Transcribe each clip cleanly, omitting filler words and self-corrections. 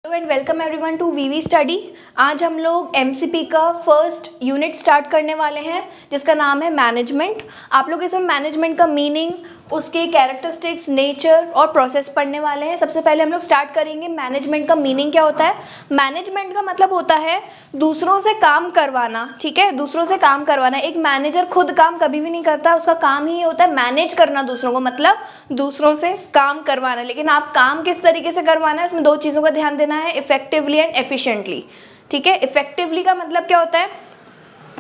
Hello and welcome everyone to VV study. आज हम लोग एमसीपी का फर्स्ट यूनिट स्टार्ट करने वाले हैं जिसका नाम है मैनेजमेंट। आप लोग इसमें मैनेजमेंट का मीनिंग, उसके कैरेक्टरिस्टिक्स, नेचर और प्रोसेस पढ़ने वाले हैं। सबसे पहले हम लोग स्टार्ट करेंगे मैनेजमेंट का मीनिंग क्या होता है। मैनेजमेंट का मतलब होता है दूसरों से काम करवाना, ठीक है, दूसरों से काम करवाना। एक मैनेजर खुद काम कभी भी नहीं करता, उसका काम ही होता है मैनेज करना दूसरों को, मतलब दूसरों से काम करवाना। लेकिन आप काम किस तरीके से करवाना है, उसमें दो चीज़ों का ध्यान देना है, इफेक्टिवली एंड एफिशिएंटली, ठीक है। इफेक्टिवली का मतलब क्या होता है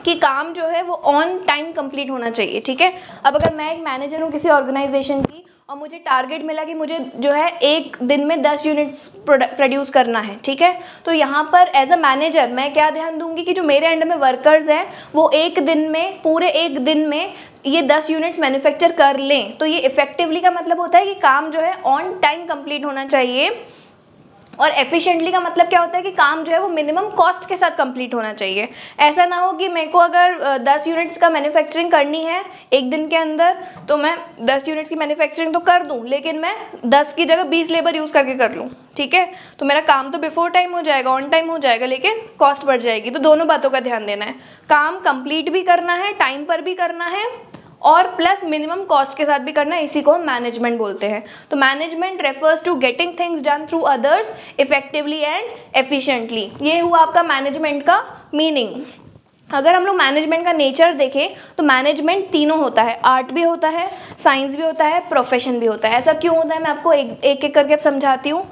कि काम जो है वो ऑन टाइम कंप्लीट होना चाहिए, ठीक है। अब अगर मैं एक मैनेजर हूँ किसी ऑर्गेनाइजेशन की और मुझे टारगेट मिला कि मुझे जो है एक दिन में 10 यूनिट्स प्रोड्यूस करना है, ठीक है, तो यहाँ पर एज अ मैनेजर मैं क्या ध्यान दूंगी कि जो मेरे अंडर में वर्कर्स हैं वो एक दिन में, पूरे एक दिन में ये 10 यूनिट्स मैन्युफैक्चर कर लें। तो ये इफेक्टिवली का मतलब होता है कि काम जो है ऑन टाइम कंप्लीट होना चाहिए। और एफिशिएंटली का मतलब क्या होता है कि काम जो है वो मिनिमम कॉस्ट के साथ कंप्लीट होना चाहिए। ऐसा ना हो कि मेरे को अगर 10 यूनिट्स का मैन्युफैक्चरिंग करनी है एक दिन के अंदर, तो मैं 10 यूनिट्स की मैन्युफैक्चरिंग तो कर दूं लेकिन मैं 10 की जगह 20 लेबर यूज़ करके कर लूं, ठीक है, तो मेरा काम तो बिफोर टाइम हो जाएगा, ऑन टाइम हो जाएगा, लेकिन कॉस्ट बढ़ जाएगी। तो दोनों बातों का ध्यान देना है, काम कंप्लीट भी करना है, टाइम पर भी करना है और प्लस मिनिमम कॉस्ट के साथ भी करना है। इसी को हम मैनेजमेंट बोलते हैं। तो management refers to getting things done through others effectively and efficiently. ये हुआ आपका मैनेजमेंट का मीनिंग। अगर हम लोग मैनेजमेंट का नेचर देखें तो मैनेजमेंट तीनों होता है, आर्ट भी होता है, साइंस भी होता है, प्रोफेशन भी होता है। ऐसा क्यों होता है मैं आपको एक एक करके अब समझाती हूँ।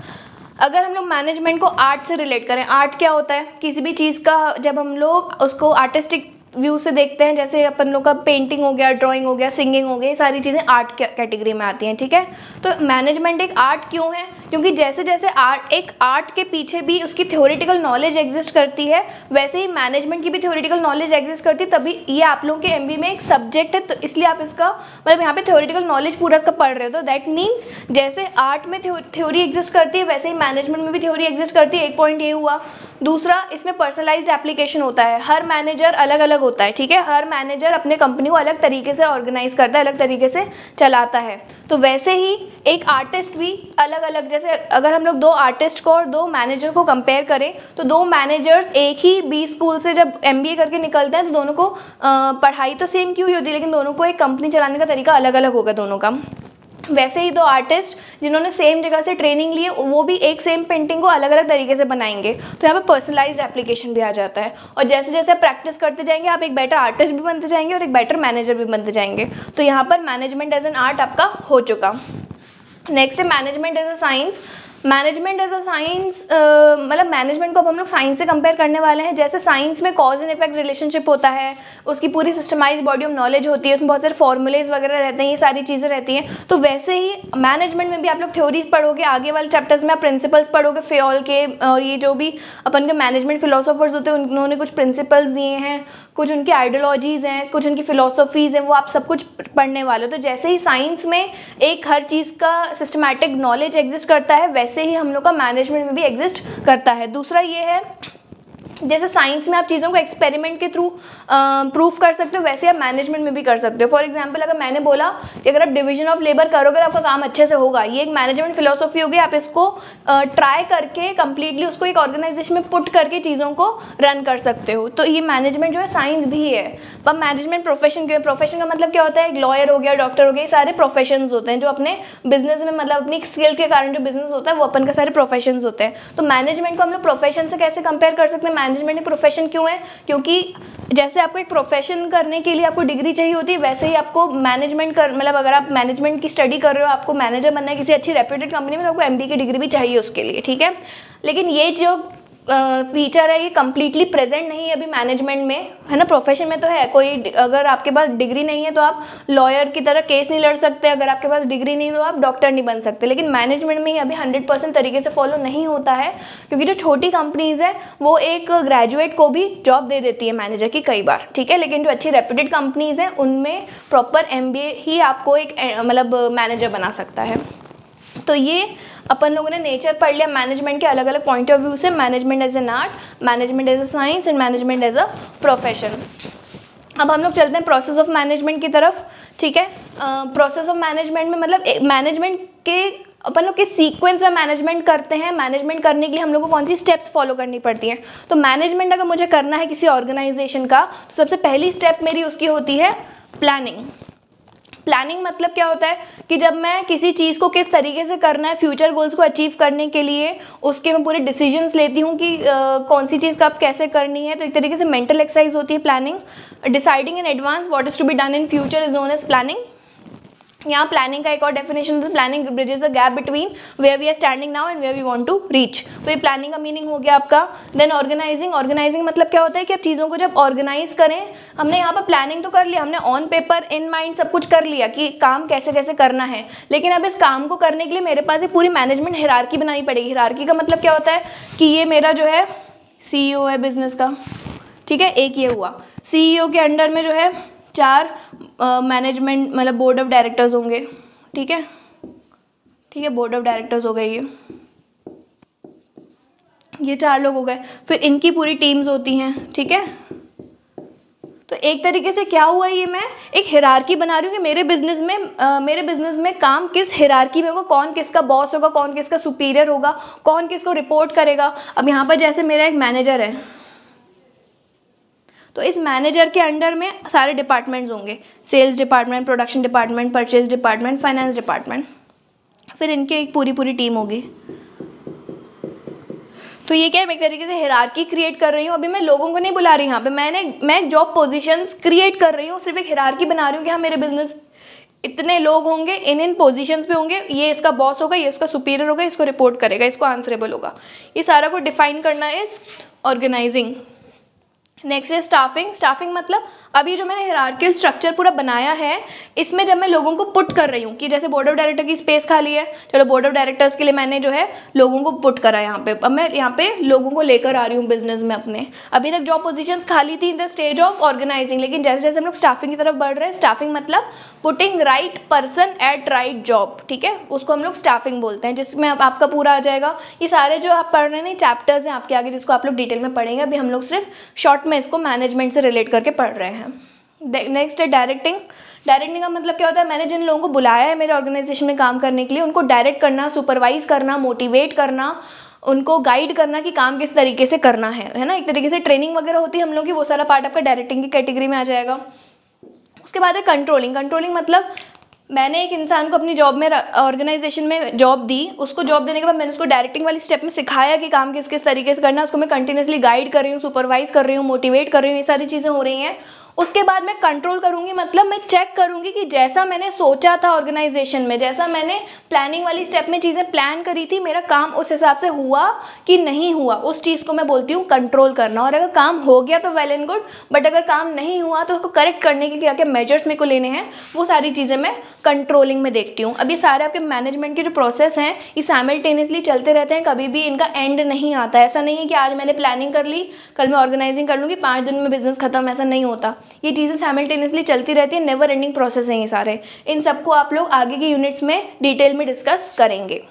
अगर हम लोग मैनेजमेंट को आर्ट से रिलेट करें, आर्ट क्या होता है, किसी भी चीज़ का जब हम लोग उसको आर्टिस्टिक व्यू से देखते हैं, जैसे अपन लोग का पेंटिंग हो गया, ड्राइंग हो गया, सिंगिंग हो गई, ये सारी चीज़ें आर्ट कैटेगरी में आती हैं, ठीक है। तो मैनेजमेंट एक आर्ट क्यों है, क्योंकि जैसे जैसे एक आर्ट के पीछे भी उसकी थ्योरेटिकल नॉलेज एग्जिस्ट करती है, वैसे ही मैनेजमेंट की भी थ्योरेटिकल नॉलेज एग्जिस्ट करती है। तभी ये आप लोगों के एमबी में एक सब्जेक्ट है, तो इसलिए आप इसका मतलब यहाँ पे थ्योरेटिकल नॉलेज पूरा इसका पढ़ रहे हो। तो दैट मीन्स जैसे आर्ट में थ्योरी एग्जिस्ट करती है वैसे ही मैनेजमेंट में भी थ्योरी एग्जिस्ट करती है। एक पॉइंट ये हुआ। दूसरा, इसमें पर्सनलाइज्ड एप्लीकेशन होता है। हर मैनेजर अलग अलग होता है, ठीक है, हर मैनेजर अपने कंपनी को अलग तरीके से ऑर्गेनाइज करता है, अलग तरीके से चलाता है। तो वैसे ही एक आर्टिस्ट भी अलग अलग, जैसे अगर हम लोग दो आर्टिस्ट को और दो मैनेजर को कंपेयर करें तो दो मैनेजर्स एक ही बी स्कूल से जब एमबीए करके निकलते हैं तो दोनों को पढ़ाई तो सेम क्यों ही होती है, लेकिन दोनों को एक कंपनी चलाने का तरीका अलग अलग होगा दोनों का। वैसे ही दो आर्टिस्ट जिन्होंने सेम जगह से ट्रेनिंग ली है वो भी एक सेम पेंटिंग को अलग अलग तरीके से बनाएंगे। तो यहाँ पे पर्सनलाइज्ड एप्लीकेशन भी आ जाता है। और जैसे जैसे आप प्रैक्टिस करते जाएंगे आप एक बेटर आर्टिस्ट भी बनते जाएंगे और एक बेटर मैनेजर भी बनते जाएंगे। तो यहाँ पर मैनेजमेंट एज एन आर्ट आपका हो चुका। नेक्स्ट है management as a science. Management as a science मतलब मैनेजमेंट को अब हम लोग साइंस से कंपेयर करने वाले हैं। जैसे साइंस में कॉज एंड इफेक्ट रिलेशनशिप होता है, उसकी पूरी सिस्टमाइज बॉडी ऑफ नॉलेज होती है, उसमें बहुत सारे फॉर्मूलेज वगैरह रहते हैं, ये सारी चीज़ें रहती हैं। तो वैसे ही मैनेजमेंट में भी आप लोग थ्योरीज पढ़ोगे, आगे वाले चैप्टर्स में आप प्रिंसिपल्स पढ़ोगे फेयोल के, और ये जो भी अपन के मैनेजमेंट फिलोसोफर्स होते हैं उन्होंने कुछ प्रिंसिपल्स दिए हैं, कुछ उनकी आइडियोलॉजीज़ हैं, कुछ उनकी फिलोसफीज़ हैं, वो आप सब कुछ पढ़ने वाले हो। तो जैसे ही साइंस में एक हर चीज़ का सिस्टमैटिक नॉलेज एग्जिस्ट करता है वैसे ही हम लोग का मैनेजमेंट में भी एग्जिस्ट करता है। दूसरा ये है, जैसे साइंस में आप चीज़ों को एक्सपेरिमेंट के थ्रू प्रूफ कर सकते हो, वैसे आप मैनेजमेंट में भी कर सकते हो। फॉर एग्जांपल अगर मैंने बोला कि अगर आप डिवीजन ऑफ लेबर करोगे तो आपका काम अच्छे से होगा, ये एक मैनेजमेंट फिलोसफी होगी। आप इसको ट्राई करके कंप्लीटली उसको एक ऑर्गेनाइजेशन में पुट करके चीज़ों को रन कर सकते हो। तो ये मैनेजमेंट जो है साइंस भी है। अब मैनेजमेंट प्रोफेशन क्यों है, प्रोफेशन का मतलब क्या होता है, एक लॉयर हो गया, डॉक्टर हो गया, ये सारे प्रोफेशंस होते हैं जो अपने बिजनेस में मतलब अपनी स्किल के कारण जो बिजनेस होता है वो अपन का सारे प्रोफेशंस होते हैं। तो मैनेजमेंट को हम लोग प्रोफेशन से कैसे कंपेयर कर सकते हैं। मैनेजमेंट एक प्रोफेशन क्यों है, क्योंकि जैसे आपको एक प्रोफेशन करने के लिए आपको डिग्री चाहिए होती है, वैसे ही आपको मैनेजमेंट कर मतलब अगर आप मैनेजमेंट की स्टडी कर रहे हो, आपको मैनेजर बनना है किसी अच्छी रेप्यूटेड कंपनी में, तो आपको एमबीए की डिग्री भी चाहिए उसके लिए, ठीक है। लेकिन ये जो फीचर है ये कम्प्लीटली प्रेजेंट नहीं है अभी मैनेजमेंट में, है ना। प्रोफेशन में तो है, कोई अगर आपके पास डिग्री नहीं है तो आप लॉयर की तरह केस नहीं लड़ सकते, अगर आपके पास डिग्री नहीं तो आप डॉक्टर नहीं बन सकते। लेकिन मैनेजमेंट में ही अभी 100% तरीके से फॉलो नहीं होता है, क्योंकि जो छोटी कंपनीज है वो एक ग्रेजुएट को भी जॉब दे देती है मैनेजर की कई बार, ठीक है। लेकिन जो अच्छी रेप्यूटेड कंपनीज हैं उनमें प्रॉपर MBA ही आपको एक मतलब मैनेजर बना सकता है। तो ये अपन लोगों ने नेचर पढ़ लिया मैनेजमेंट के अलग अलग पॉइंट ऑफ व्यू से, management as an art, management as a science and management as a profession. अब हम लोग चलते हैं प्रोसेस ऑफ मैनेजमेंट की तरफ, ठीक है। प्रोसेस ऑफ मैनेजमेंट में मतलब मैनेजमेंट के अपन लोग किस सीक्वेंस में मैनेजमेंट करते हैं, मैनेजमेंट करने के लिए हम लोग को कौन सी स्टेप्स फॉलो करनी पड़ती हैं। तो मैनेजमेंट अगर मुझे करना है किसी ऑर्गेनाइजेशन का, तो सबसे पहली स्टेप मेरी उसकी होती है प्लानिंग। प्लानिंग मतलब क्या होता है कि जब मैं किसी चीज़ को किस तरीके से करना है फ्यूचर गोल्स को अचीव करने के लिए, उसके मैं पूरे डिसीजंस लेती हूँ कि कौन सी चीज़ कब कैसे करनी है। तो एक तरीके से मेंटल एक्सरसाइज होती है planning. Deciding in advance what is to be done in future is known as planning. यहाँ प्लानिंग का एक और डेफिनेशन है, planning bridges the gap between where we are standing now and where we want to reach. तो ये planning का meaning हो गया आपका। देन ऑर्गेनाइजिंग, ऑर्गेनाइजिंग मतलब क्या होता है कि आप चीज़ों को जब ऑर्गेनाइज करें, हमने यहाँ पर प्लानिंग तो कर लिया, हमने ऑन पेपर इन माइंड सब कुछ कर लिया कि काम कैसे कैसे करना है, लेकिन अब इस काम को करने के लिए मेरे पास एक पूरी मैनेजमेंट हिरार्की बनानी पड़ेगी। हिरार्की का मतलब क्या होता है कि ये मेरा जो है CEO है बिजनेस का, ठीक है, एक ये हुआ। CEO के अंडर में जो है 4 मैनेजमेंट मतलब बोर्ड ऑफ डायरेक्टर्स होंगे, ठीक है, ठीक है, बोर्ड ऑफ डायरेक्टर्स हो गए ये 4 लोग हो गए। फिर इनकी पूरी टीम्स होती हैं, ठीक है। तो एक तरीके से क्या हुआ, ये मैं एक हिरार्की बना रही हूँ कि मेरे बिजनेस में काम किस हिरार्की में होगा, कौन किसका बॉस होगा, कौन किसका सुपीरियर होगा, कौन किसको रिपोर्ट करेगा। अब यहाँ पर जैसे मेरा एक मैनेजर है, तो इस मैनेजर के अंडर में सारे डिपार्टमेंट्स होंगे, sales department, production department, purchase department, finance department. फिर इनकी एक पूरी टीम होगी। तो ये क्या है, मैं एक तरीके से हिरार्की क्रिएट कर रही हूँ। अभी मैं लोगों को नहीं बुला रही यहाँ पे, मैं जॉब पोजीशंस क्रिएट कर रही हूँ, सिर्फ एक हिरार्की बना रही हूँ कि हाँ मेरे बिजनेस इतने लोग होंगे, इन पोजीशंस पे होंगे, ये इसका बॉस होगा, ये इसका सुपीरियर होगा, इसको रिपोर्ट करेगा, इसको आंसरेबल होगा। ये सारा को डिफाइन करना इज ऑर्गेनाइजिंग। नेक्स्ट है स्टाफिंग। स्टाफिंग मतलब अभी जो मैंने हिरार्किकल स्ट्रक्चर पूरा बनाया है, इसमें जब मैं लोगों को पुट कर रही हूँ कि जैसे बोर्ड ऑफ डायरेक्टर की स्पेस खाली है, चलो बोर्ड ऑफ डायरेक्टर्स के लिए मैंने जो है लोगों को पुट करा यहाँ पे। अब मैं यहाँ पे लोगों को लेकर आ रही हूँ बिजनेस में अपने। अभी तक जॉब पोजीशंस खाली थी in the stage of organizing, लेकिन जैसे जैसे हम लोग स्टाफिंग की तरफ बढ़ रहे हैं, स्टाफिंग मतलब putting right person at right job, ठीक है, उसको हम लोग स्टाफिंग बोलते हैं, जिसमें अब आपका पूरा आ जाएगा। ये सारे जो आप पढ़ रहे हैं चैप्टर्स हैं आपके आगे, जिसको आप लोग डिटेल में पढ़ेंगे। अभी हम लोग सिर्फ शॉर्ट में इसको मैनेजमेंट से रिलेट करके पढ़ रहे हैं। नेक्स्ट है डायरेक्टिंग। डायरेक्टिंग का मतलब क्या होता है, मैंने जिन लोगों को बुलाया है मेरे ऑर्गेनाइजेशन में काम करने के लिए, उनको डायरेक्ट करना, सुपरवाइज करना, मोटिवेट करना, उनको गाइड करना कि काम किस तरीके से करना है ना। एक तरीके से ट्रेनिंग वगैरह होती है हम लोग की, वो सारा पार्ट आपका डायरेक्टिंग की कैटेगरी में आ जाएगा। उसके बाद है कंट्रोलिंग। कंट्रोलिंग मतलब मैंने एक इंसान को अपनी जॉब में ऑर्गेनाइजेशन में जॉब दी, उसको जॉब देने के बाद मैंने उसको डायरेक्टिंग वाली स्टेप में सिखाया कि काम किस किस तरीके से करना है, उसको मैं कंटिन्यूसली गाइड कर रही हूँ, सुपरवाइज कर रही हूँ, मोटिवेट कर रही हूँ, ये सारी चीज़ें हो रही हैं। उसके बाद मैं कंट्रोल करूँगी, मतलब मैं चेक करूँगी कि जैसा मैंने सोचा था ऑर्गेनाइजेशन में, जैसा मैंने प्लानिंग वाली स्टेप में चीज़ें प्लान करी थी, मेरा काम उस हिसाब से हुआ कि नहीं हुआ, उस चीज़ को मैं बोलती हूँ कंट्रोल करना। और अगर काम हो गया तो वेल एंड गुड, बट अगर काम नहीं हुआ तो उसको करेक्ट करने के क्या क्या मेजर्स मेरे को लेने हैं, वो सारी चीज़ें मैं कंट्रोलिंग में देखती हूँ। अब ये सारे आपके मैनेजमेंट के जो प्रोसेस हैं ये साइमल्टेनियसली चलते रहते हैं, कभी भी इनका एंड नहीं आता है। ऐसा नहीं है कि आज मैंने प्लानिंग कर ली, कल मैं ऑर्गेनाइजिंग कर लूँगी, 5 दिन में बिजनेस खत्म, ऐसा नहीं होता। ये चीज़ें साइमल्टेनियसली चलती रहती है, नेवर एंडिंग प्रोसेस हैं ये सारे। इन सबको आप लोग आगे के यूनिट्स में डिटेल में डिस्कस करेंगे।